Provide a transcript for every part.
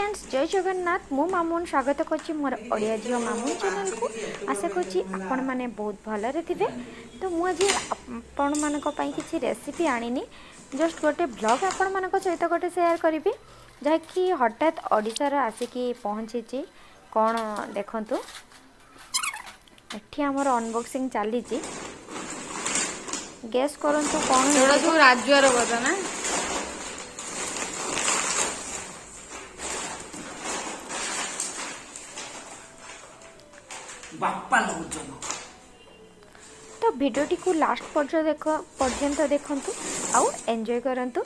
Friends जय जगन्नाथ मु मामुन स्वागत करछि मोर ओडिया जियो मामुन चैनल को। आशा करछि आपण माने बहुत भलरे थिबे। तो मु आज आपण मानको पई किछि रेसिपी आनिनी जस्ट गोटे ब्लॉग आपण मानको सहित गोटे शेयर करिवि जहाँकि हठात ओडिसा रो आसिकी पहुँची कौन देखंतु एठी हमर अनबॉक्सिंग चली गैस करंतु कौन जो राजुआर बजा ना बाप्पा लोचन। तो वीडियोटी को लास्ट पर्यंत देखंतु आउ एंजॉय करंतु।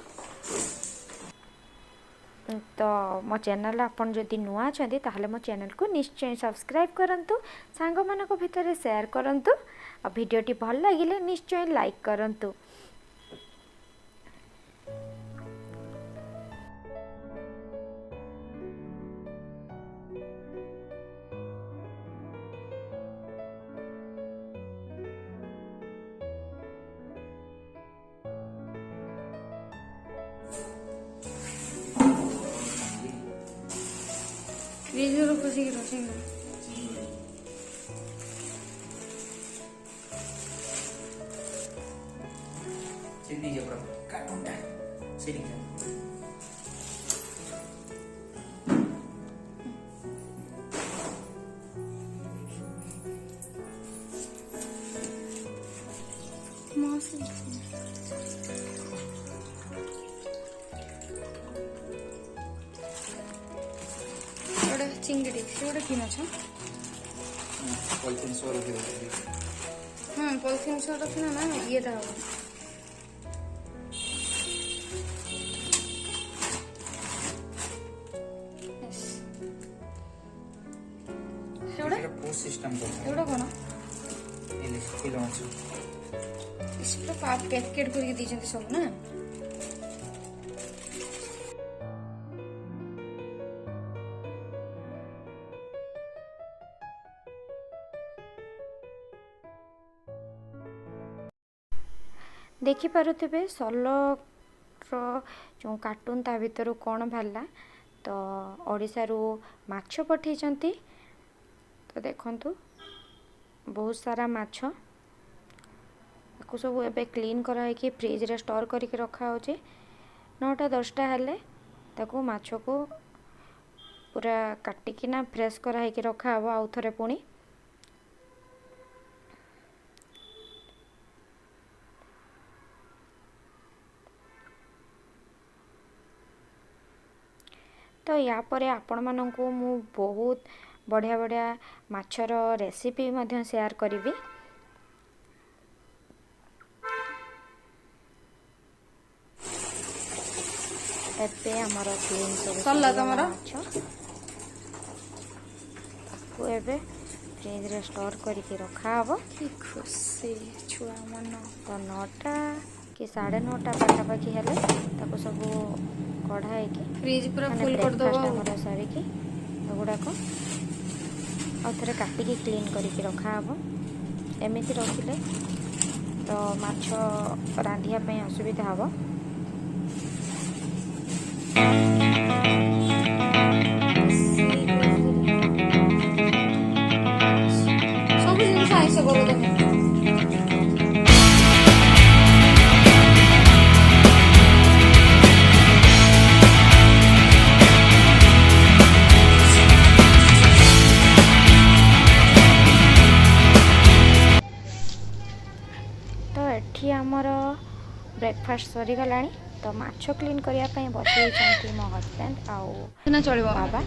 तो मो चैनल आपन जदि नुआ छथि ताहले मो चैनल को निश्चय सब्सक्राइब करंतु, सांग मानको भितर शेयर करंतु आ वीडियोटी भल लागिले निश्चय लाइक करंतु। फ्रीजर खुशी रखेंगे सीधी जो काटूंगा सीधी चिंगड़ी से कि माछ पॉलिथिन सो रखी पॉलिथिन सो रखी ना ये सिस्टम कौन पैकेट करके सब ना देखि पारुथिबे सलो जो कार्टून ता भीतर कौन बाहरला। तो ओडिसा रू माछ पठे तो देखंतु बहुत सारा माछ सब एबे क्लीन करा कि फ्रिज रे स्टोर करके रखा होचे। 9टा 10टा हेले ताको माछ को पूरा काटिकी ना फ्रेश करा कि रखा हबो आउ थरे पुणी। तो या परे आपण माननकु मु बहुत बढ़िया बढ़िया माछर रेसिपी मध्य शेयर करिवि। एते हमर क्लीन सल्ला तमरा को एबे फ्रिज रे स्टोर करके रखा हबो। कि खुशी छुआ मन। तो 9टा कि 9:30 पाखापाखि हेले ताको सब कढ़ाई की फ्रिज पूरा फुल कर दो सारी की गुड़ाक आउ थे काटिकी क्लीन करके रखा हबो। एमिति रखिले तो माछ रांधिया पे असुविधा हबो। सब जिनिस आइस करो तमे आमर ब्रेकफास्ट सरी गलानी। तो माछ क्लीन करिया पई बसई मो हस्बैंड आउ ना चलिबो बाबा।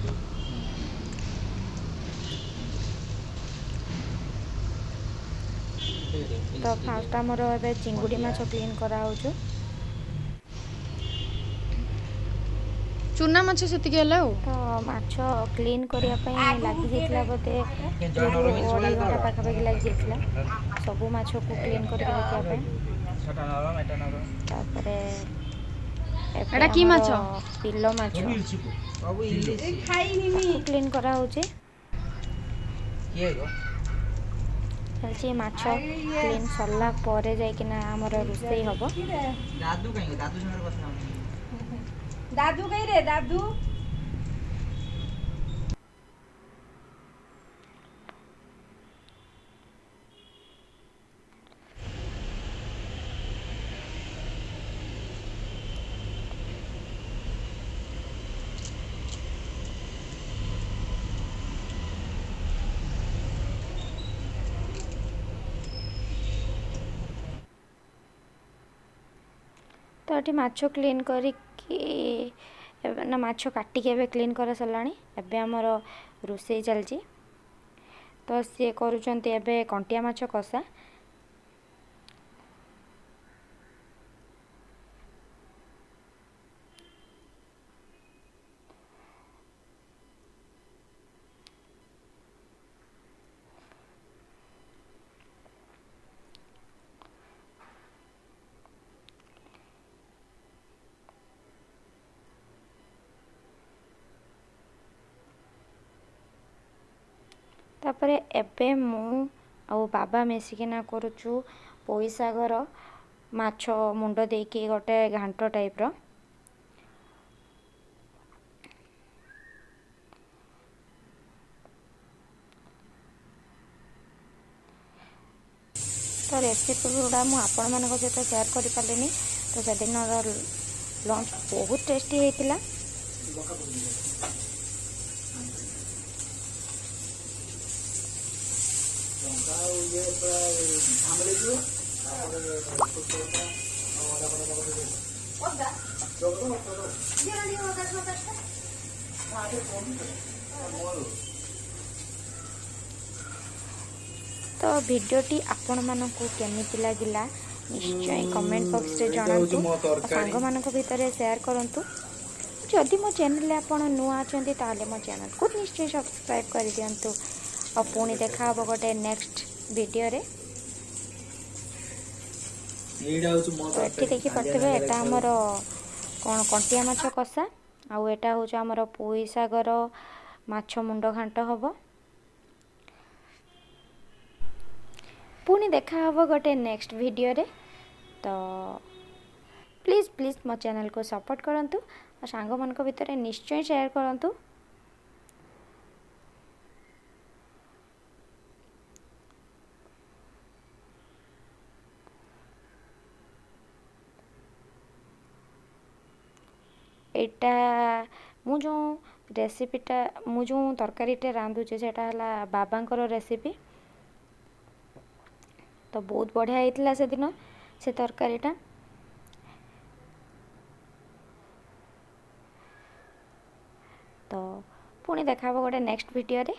तो फास्ट आमर एबे चिंगुड़ी माछ क्लीन करा होछु। चूना माछ सेति गेला हो। तो माछ क्लीन करिया पई लागी जेतला बते 2 घंटा पाखापाखि लागी जेतला सबु माछ को क्लीन करके रखिया पई। तापरे एटा की माछ पिल्लो माछ क्लीन करा होचे। ये गो हल्ची माछ क्लीन सरला परे जाय कि ना हमर रुसई हबो। दादू कहीं दादू संगे बसना दादू कहीं रे दादू तो ये माछ क्लीन करके ना माछ काटिके एबे क्लीन कर साराणी एबे आमर रोषे चलची तो सी करुँच एबे कंटिया माछ कषा तापर एबे मु आ बाबा मिसिकिना करुचु पोई सागर माछ मुंड देकी गोटे घांट टाइप रो तो रेसिपी गुड़ा मुझे आपण मान सहित सेयार कर पारे तो से दिन लंच बहुत टेस्टी होता तो वीडियोटी आपण मानकु केमिति लागिला निश्चय कमेंट बॉक्स रे जणातु सांग मानक भितर शेयर करंतु जदि मो चैनल आपण नुआ अछंती ताले मो चैनल को निश्चय सब्सक्राइब कर दियंतु और पुणी देखा हबो गोटे नेक्स्ट वीडियो रे तो एठी देखि पड़तबे एटा हमर कोन कंटिया माछ कषा आउ एटा होछ हमर पोई सागर माछ मुंड घांट हबो पुणी देखा हबो गोटे नेक्स्ट वीडियो रे तो प्लीज प्लीज मो चैनल को सपोर्ट करंतु और सांग मानक भितर निश्चय शेयर करंतु एटा मु जो रेसिपीटा मु जो तरकारीटा रांधुचे सेटा हला बाबांकर रेसिपी तो बहुत बढ़िया होता से दिन से तरकारीटा तो पुणी देखा गोटे नेक्स्ट वीडियो रे।